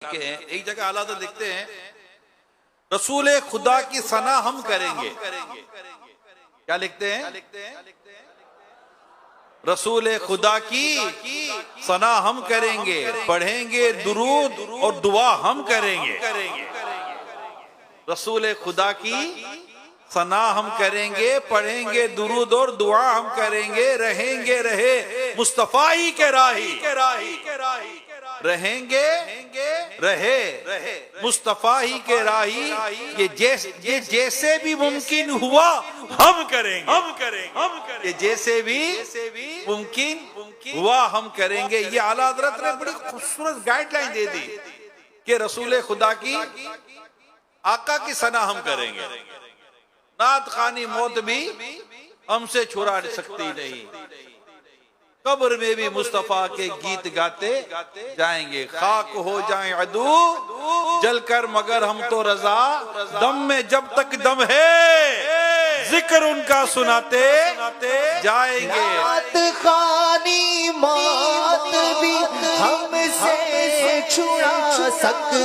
एक जगह आला तो लिखते हैं रसूल खुदा की सना हम करेंगे। क्या लिखते हैं? रसूल खुदा की सना हम करेंगे, पढ़ेंगे दुरूद और दुआ हम करेंगे। रसूल खुदा की सना हम करेंगे, पढ़ेंगे दुरूद और दुआ हम करेंगे, रहेंगे रहे मुस्तफा ही के राही, रहेंगे रहे मुस्तफा ही के राही। ये जैसे भी मुमकिन हुआ हम करेंगे, ये जैसे भी मुमकिन हुआ हम करेंगे। ये आला हज़रत ने बड़ी खूबसूरत गाइडलाइन दे दी कि रसूल खुदा की आका की सना हम करेंगे। नात खानी मौत भी हमसे छुड़ा सकती नहीं, कब्र में भी मुस्तफा के गीत गाते जाएंगे। खाक हो जाएं अदू जलकर मगर हम तो रजा, दम में जब तक दम है जिक्र उनका सुनाते जाएंगे। नात खानी मौत भी हमसे छुड़ा सकती